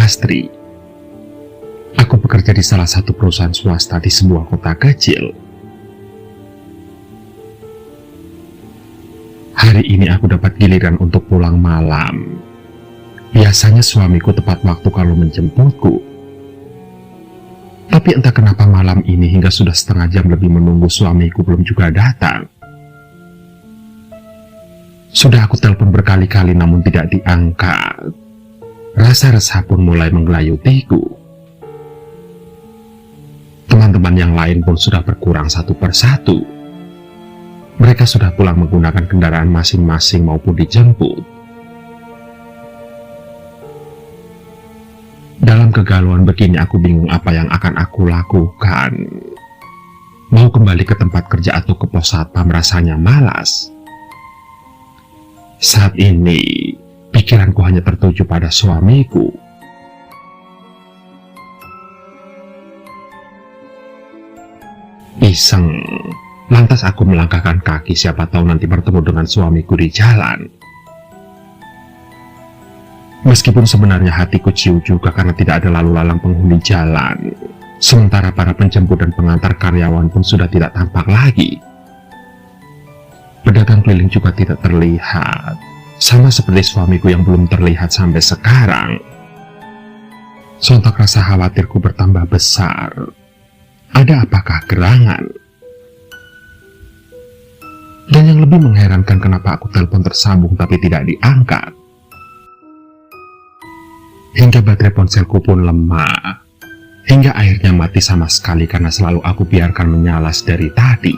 Lastri. Aku bekerja di salah satu perusahaan swasta di sebuah kota kecil. Hari ini aku dapat giliran untuk pulang malam. Biasanya suamiku tepat waktu kalau menjemputku. Tapi entah kenapa malam ini hingga sudah setengah jam lebih menunggu suamiku belum juga datang. Sudah aku telepon berkali-kali namun tidak diangkat. Rasa resah pun mulai menggelayutiku. Teman-teman yang lain pun sudah berkurang satu persatu. Mereka sudah pulang menggunakan kendaraan masing-masing maupun dijemput. Dalam kegalauan begini aku bingung apa yang akan aku lakukan. Mau kembali ke tempat kerja atau ke pos satpam rasanya malas. Saat ini, pikiranku hanya tertuju pada suamiku. Iseng, lantas aku melangkahkan kaki, siapa tahu nanti bertemu dengan suamiku di jalan. Meskipun sebenarnya hatiku ciu juga karena tidak ada lalu lalang penghuni jalan. Sementara para penjemput dan pengantar karyawan pun sudah tidak tampak lagi. Pedagang keliling juga tidak terlihat, sama seperti suamiku yang belum terlihat sampai sekarang. Sontak rasa khawatirku bertambah besar. Ada apakah gerangan? Dan yang lebih mengherankan kenapa aku telepon tersambung tapi tidak diangkat. Hingga baterai ponselku pun lemah. Hingga akhirnya mati sama sekali karena selalu aku biarkan menyala dari tadi.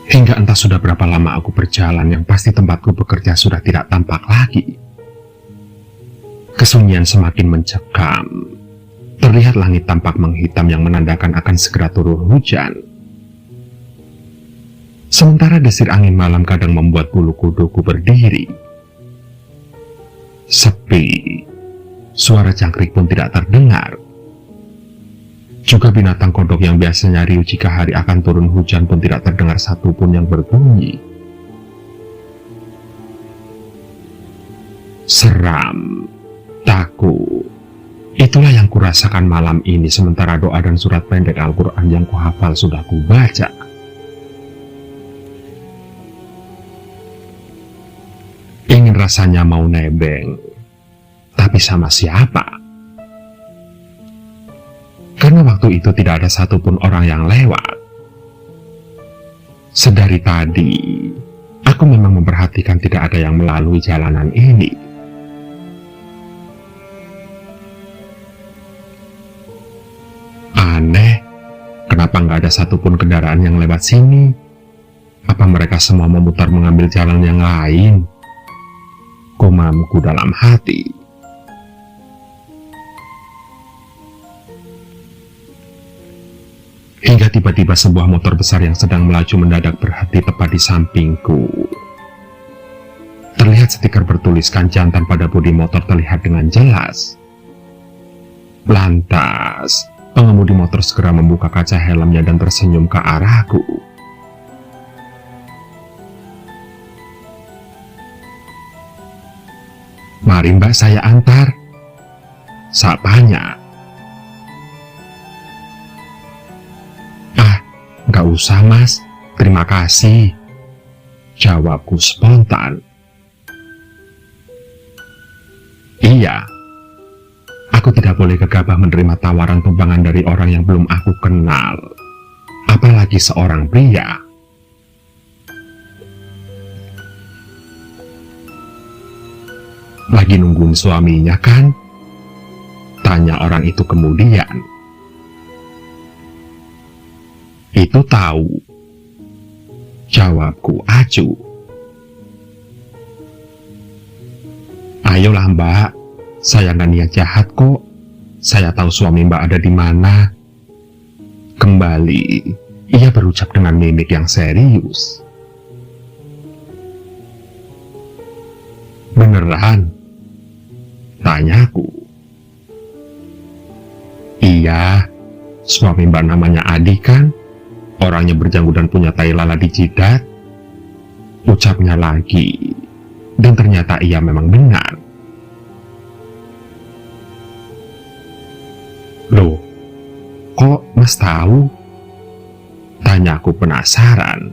Hingga entah sudah berapa lama aku berjalan, yang pasti tempatku bekerja sudah tidak tampak lagi. Kesunyian semakin mencekam. Terlihat langit tampak menghitam yang menandakan akan segera turun hujan. Sementara desir angin malam kadang membuat bulu kuduku berdiri. Sepi. Suara jangkrik pun tidak terdengar. Juga binatang kodok yang biasanya riuh jika hari akan turun hujan pun tidak terdengar satupun yang berbunyi. Seram, takut. Itulah yang kurasakan malam ini sementara doa dan surat pendek Al-Quran yang kuhafal sudah kubaca. Ingin rasanya mau nebeng, tapi sama siapa? Karena waktu itu tidak ada satupun orang yang lewat. Sedari tadi, aku memang memperhatikan tidak ada yang melalui jalanan ini. Aneh, kenapa nggak ada satupun kendaraan yang lewat sini? Apa mereka semua memutar mengambil jalan yang lain? Gumamku dalam hati. Hingga tiba-tiba sebuah motor besar yang sedang melaju mendadak berhenti tepat di sampingku. Terlihat stiker bertuliskan jantan pada bodi motor terlihat dengan jelas. Lantas, pengemudi motor segera membuka kaca helmnya dan tersenyum ke arahku. "Mari mbak, saya antar," sapanya. "Gak usah mas, terima kasih," jawabku spontan. Iya, aku tidak boleh gegabah menerima tawaran tumpangan dari orang yang belum aku kenal, apalagi seorang pria. "Lagi nungguin suaminya kan?" tanya orang itu kemudian. "Itu tahu," jawabku acuh. "Ayolah mbak, saya nggak niat jahat kok. Saya tahu suami mbak ada di mana." Kembali, ia berucap dengan mimik yang serius. "Beneran?" tanyaku. "Iya, suami mbak namanya Adi kan? Orangnya berjanggut dan punya tai lala di jidat," ucapnya lagi. Dan ternyata ia memang benar. Loh, kok Mas tahu? Tanya aku penasaran.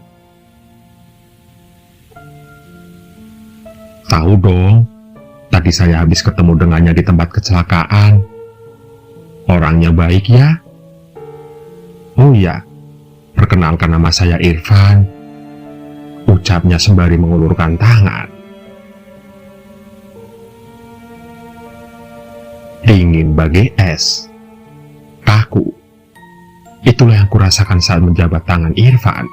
Tahu dong, tadi saya habis ketemu dengannya di tempat kecelakaan. Orangnya baik ya? Oh iya, perkenalkan nama saya Irfan. Ucapnya sembari mengulurkan tangan. Dingin bagai es. Kaku. Itulah yang kurasakan saat menjabat tangan Irfan.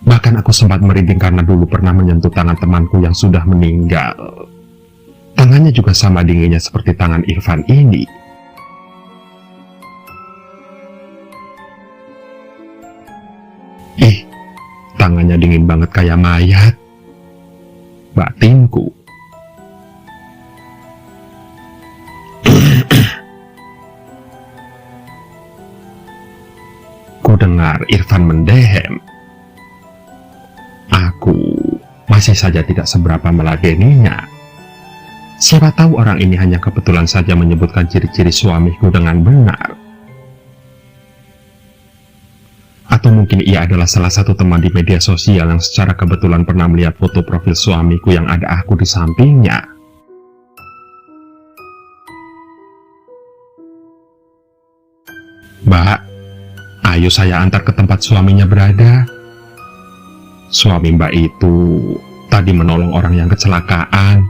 Bahkan aku sempat merinding karena dulu pernah menyentuh tangan temanku yang sudah meninggal. Tangannya juga sama dinginnya seperti tangan Irfan ini. Ih, tangannya dingin banget kayak mayat. Batinku. Ku dengar Irfan mendehem. Aku masih saja tidak seberapa meladeninya. Siapa tahu orang ini hanya kebetulan saja menyebutkan ciri-ciri suamiku dengan benar. Atau mungkin ia adalah salah satu teman di media sosial yang secara kebetulan pernah melihat foto profil suamiku yang ada aku di sampingnya. Mbak, ayo saya antar ke tempat suaminya berada. Suami Mbak itu tadi menolong orang yang kecelakaan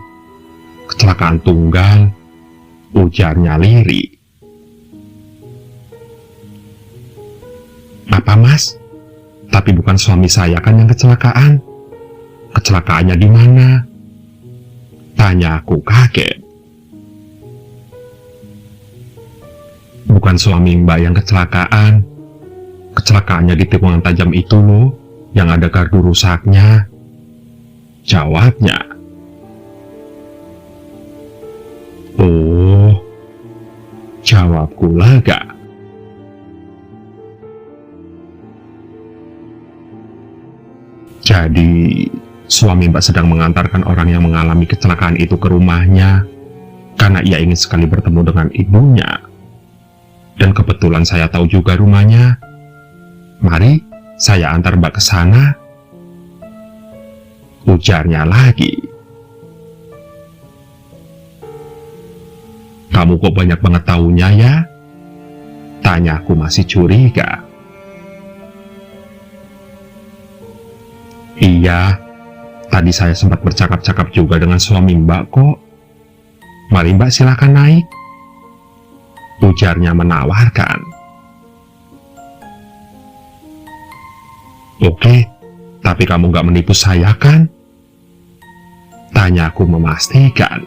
tunggal, ujarnya lirih. Apa Mas? Tapi bukan suami saya kan yang kecelakaan? Kecelakaannya di mana? Tanya aku kaget. Bukan suami Mbak yang kecelakaan. Kecelakaannya di tikungan tajam itu loh, yang ada gardu rusaknya. Jawabnya. Oh, jawabku lega. Jadi, suami Mbak sedang mengantarkan orang yang mengalami kecelakaan itu ke rumahnya karena ia ingin sekali bertemu dengan ibunya. Dan kebetulan saya tahu juga rumahnya. Mari, saya antar Mbak ke sana. Ujarnya lagi. Kamu kok banyak banget taunya ya? Tanyaku masih curiga. Iya, tadi saya sempat bercakap-cakap juga dengan suami Mbak kok. Mari Mbak silakan naik. Ujarnya menawarkan. Oke, tapi kamu gak menipu saya kan? Tanyaku memastikan.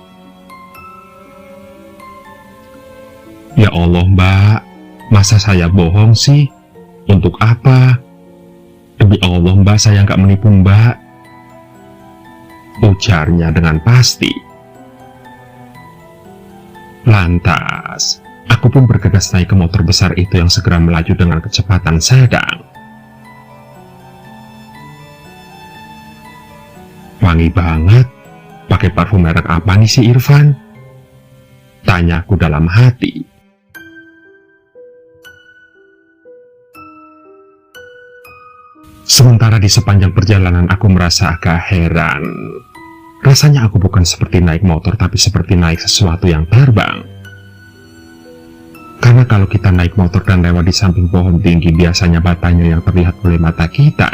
Ya Allah Mbak, masa saya bohong sih? Untuk apa? Demi Allah Mbak, saya gak menipu Mbak. Ujarnya dengan pasti. Lantas, aku pun bergegas naik ke motor besar itu yang segera melaju dengan kecepatan sedang. Wangi banget, pakai parfum merek apa nih si Irfan? Tanyaku dalam hati. Sementara di sepanjang perjalanan aku merasa agak heran. Rasanya aku bukan seperti naik motor, tapi seperti naik sesuatu yang terbang. Karena kalau kita naik motor dan lewat di samping pohon tinggi, biasanya batangnya yang terlihat oleh mata kita.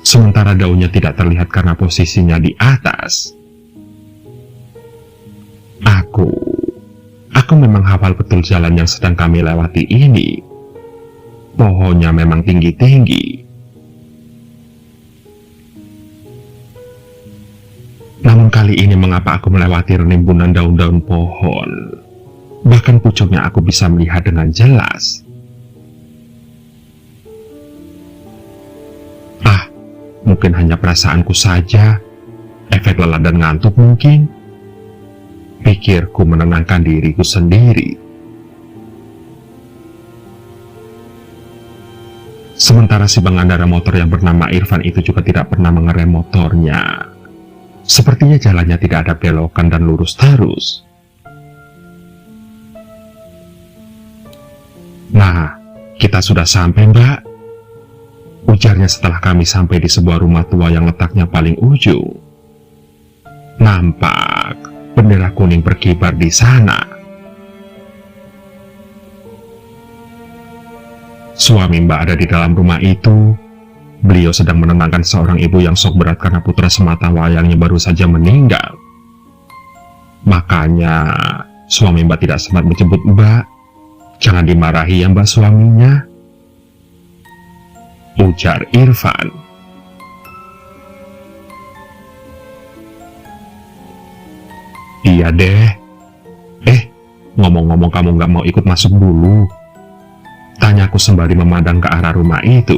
Sementara daunnya tidak terlihat karena posisinya di atas. Aku memang hafal betul jalan yang sedang kami lewati ini. Pohonnya memang tinggi-tinggi. Namun kali ini mengapa aku melewati rimbunan daun-daun pohon? Bahkan pucuknya aku bisa melihat dengan jelas. Mungkin hanya perasaanku saja, efek lelah dan ngantuk mungkin. Pikirku menenangkan diriku sendiri. Sementara si pengendara motor yang bernama Irfan itu juga tidak pernah mengerem motornya. Sepertinya jalannya tidak ada belokan dan lurus terus. "Nah, kita sudah sampai, Mbak," ujarnya setelah kami sampai di sebuah rumah tua yang letaknya paling ujung. Nampak bendera kuning berkibar di sana. Suami Mbak ada di dalam rumah itu. Beliau sedang menenangkan seorang ibu yang sok berat karena putra semata wayangnya baru saja meninggal. Makanya suami Mbak tidak sempat menjemput Mbak. "Jangan dimarahi ya Mbak suaminya," ujar Irfan. "Iya deh. Ngomong-ngomong, kamu nggak mau ikut masuk dulu?" tanyaku sembari memandang ke arah rumah itu.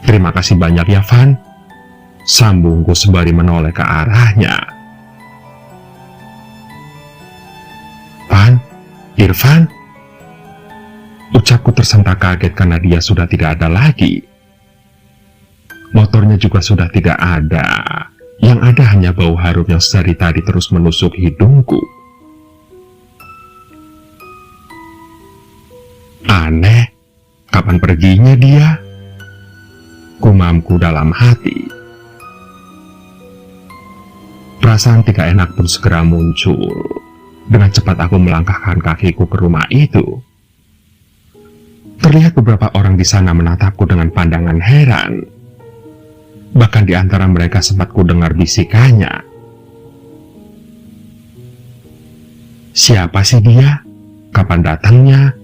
"Terima kasih banyak ya, Van," sambungku sembari menoleh ke arahnya. "Van, Irfan?" ucapku tersentak kaget karena dia sudah tidak ada lagi. Motornya juga sudah tidak ada. Yang ada hanya bau harum yang sedari tadi terus menusuk hidungku. Aneh, kapan perginya dia? Gumamku dalam hati. Perasaan tidak enak pun segera muncul. Dengan cepat aku melangkahkan kakiku ke rumah itu. Terlihat beberapa orang di sana menatapku dengan pandangan heran. Bahkan di antara mereka sempat ku dengar bisikannya. "Siapa sih dia? Kapan datangnya?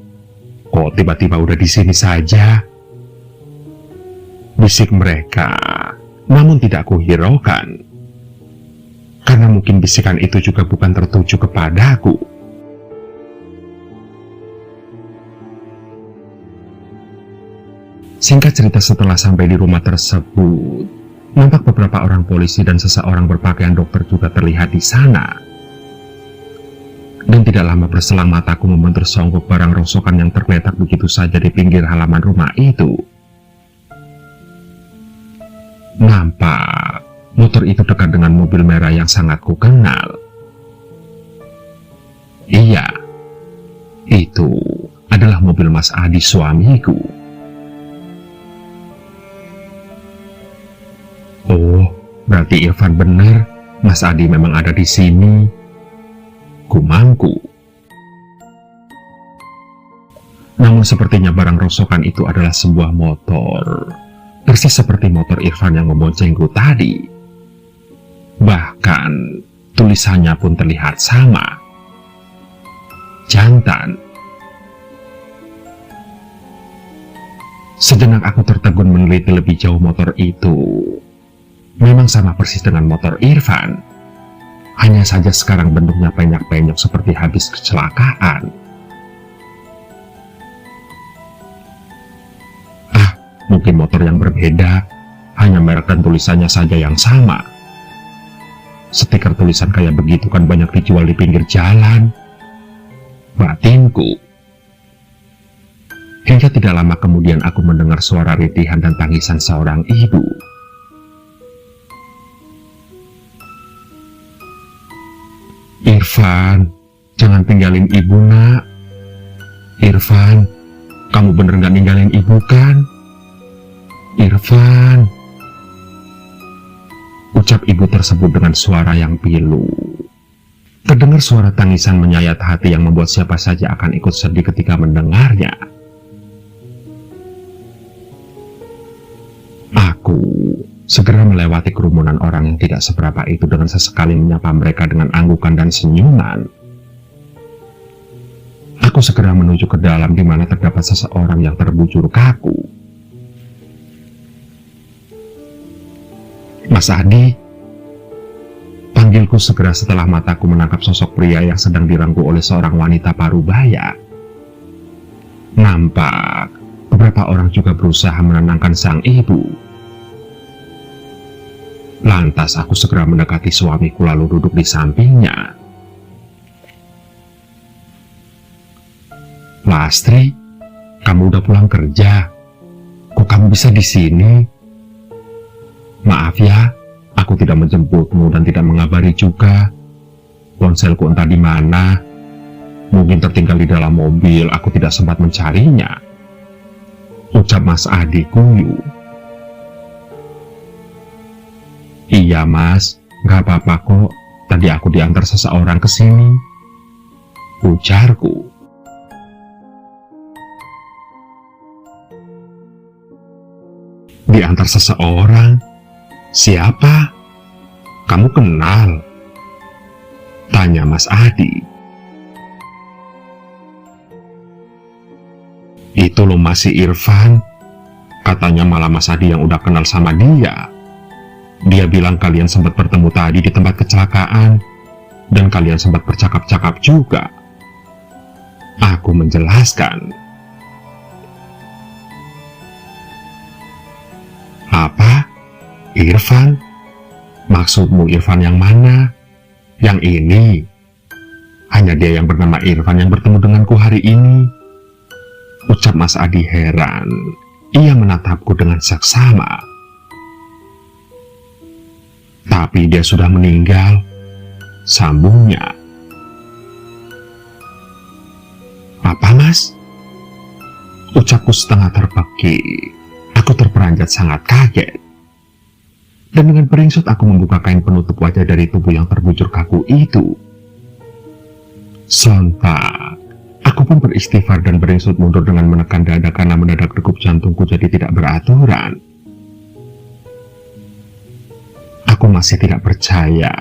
Kok tiba-tiba udah di sini saja?" bisik mereka, namun tidak kuhiraukan. Karena mungkin bisikan itu juga bukan tertuju kepadaku. Singkat cerita, setelah sampai di rumah tersebut, nampak beberapa orang polisi dan seseorang berpakaian dokter juga terlihat di sana. Dan tidak lama berselang mataku membentur songgok barang rongsokan yang tergeletak begitu saja di pinggir halaman rumah itu. Nampak motor itu dekat dengan mobil merah yang sangat kukenal. Iya, itu adalah mobil Mas Adi, suamiku. Oh, berarti Irfan benar. Mas Adi memang ada di sini, gumamku. Namun sepertinya barang rongsokan itu adalah sebuah motor, persis seperti motor Irfan yang memboncengku tadi. Bahkan tulisannya pun terlihat sama, jantan. Sejenak aku tertegun meneliti lebih jauh motor itu. Memang sama persis dengan motor Irfan. Hanya saja sekarang bentuknya penyok-penyok seperti habis kecelakaan. Mungkin motor yang berbeda, hanya merek dan tulisannya saja yang sama. Stiker tulisan kayak begitu kan banyak dijual di pinggir jalan, batinku. Hingga tidak lama kemudian aku mendengar suara rintihan dan tangisan seorang ibu. "Irfan, jangan tinggalin ibu, nak. Irfan, kamu bener gak ninggalin ibu kan? Irfan," ucap ibu tersebut dengan suara yang pilu. Terdengar suara tangisan menyayat hati yang membuat siapa saja akan ikut sedih ketika mendengarnya. Aku segera melewati kerumunan orang yang tidak seberapa itu dengan sesekali menyapa mereka dengan anggukan dan senyuman. Aku segera menuju ke dalam di mana terdapat seseorang yang terbujur kaku. "Mas Adi," panggilku segera setelah mataku menangkap sosok pria yang sedang dirangkul oleh seorang wanita parubaya. Nampak beberapa orang juga berusaha menenangkan sang ibu. Lantas aku segera mendekati suamiku lalu duduk di sampingnya. "Lastri, kamu udah pulang kerja? Kok kamu bisa di sini?" Maaf ya, aku tidak menjemputmu dan tidak mengabari juga. Ponselku entah di mana. Mungkin tertinggal di dalam mobil, aku tidak sempat mencarinya. Ucap Mas Adi guyu. Iya Mas, gak apa-apa kok. Tadi aku diantar seseorang ke sini. Ujarku. Diantar seseorang? Siapa? Kamu kenal? Tanya Mas Adi. Itu loh masih Irfan. Katanya malah Mas Adi yang udah kenal sama dia. Dia bilang kalian sempat bertemu tadi di tempat kecelakaan. Dan kalian sempat bercakap-cakap juga. Aku menjelaskan. Apa? Irfan? Maksudmu Irfan yang mana? Yang ini? Hanya dia yang bernama Irfan yang bertemu denganku hari ini. Ucap Mas Adi heran. Ia menatapku dengan seksama. Tapi dia sudah meninggal. Sambungnya. Apa Mas? Ucapku setengah terpekik. Aku terperanjat sangat kaget. Dan dengan beringsut aku membuka kain penutup wajah dari tubuh yang terbujur kaku itu. Sontak, aku pun beristighfar dan beringsut mundur dengan menekan dada karena mendadak degup jantungku jadi tidak beraturan. Aku masih tidak percaya.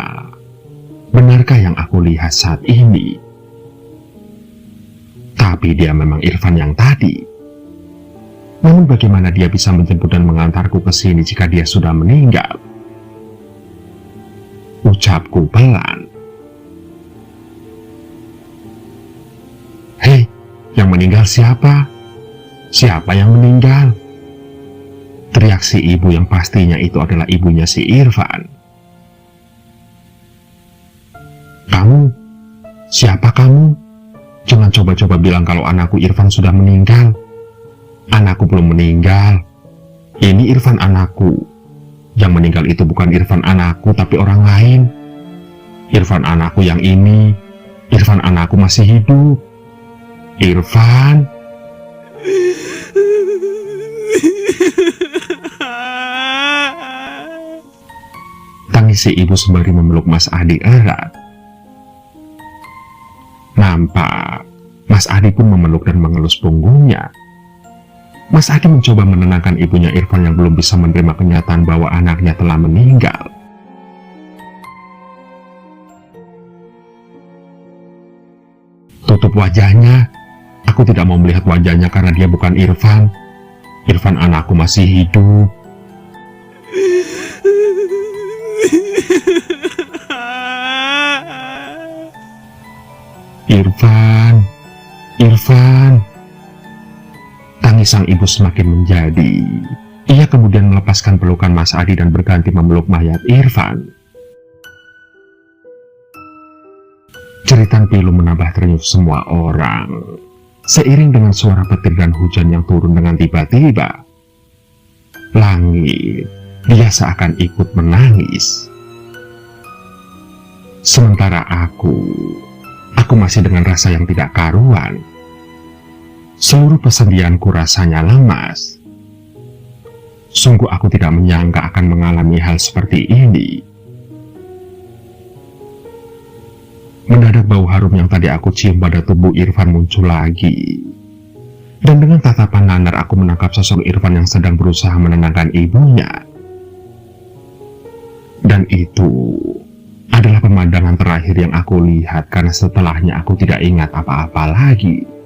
Benarkah yang aku lihat saat ini? Tapi dia memang Irfan yang tadi. Namun bagaimana dia bisa menjemput dan mengantarku ke sini jika dia sudah meninggal? Ucapku pelan. Hei, yang meninggal siapa? Siapa yang meninggal? Teriak si ibu yang pastinya itu adalah ibunya si Irfan. Kamu? Siapa kamu? Jangan coba-coba bilang kalau anakku Irfan sudah meninggal. Anakku belum meninggal. Ini Irfan anakku. Yang meninggal itu bukan Irfan anakku, tapi orang lain. Irfan anakku yang ini. Irfan anakku masih hidup. Irfan. Tangis si ibu sembari memeluk Mas Adi erat. Nampak, Mas Adi pun memeluk dan mengelus punggungnya. Mas Adi mencoba menenangkan ibunya Irfan yang belum bisa menerima kenyataan bahwa anaknya telah meninggal. Tutup wajahnya. Aku tidak mau melihat wajahnya karena dia bukan Irfan. Irfan anakku masih hidup. Irfan, Irfan. Tangis sang ibu semakin menjadi. Ia kemudian melepaskan pelukan Mas Adi dan berganti memeluk mayat Irfan. Jeritan pilu menambah terenyuh semua orang. Seiring dengan suara petir dan hujan yang turun dengan tiba-tiba. Langit, dia seakan ikut menangis. Sementara aku masih dengan rasa yang tidak karuan. Seluruh persediaanku rasanya lemas. Sungguh aku tidak menyangka akan mengalami hal seperti ini. Mendadak bau harum yang tadi aku cium pada tubuh Irfan muncul lagi. Dan dengan tatapan nanar aku menangkap sosok Irfan yang sedang berusaha menenangkan ibunya. Dan itu adalah pemandangan terakhir yang aku lihat karena setelahnya aku tidak ingat apa-apa lagi.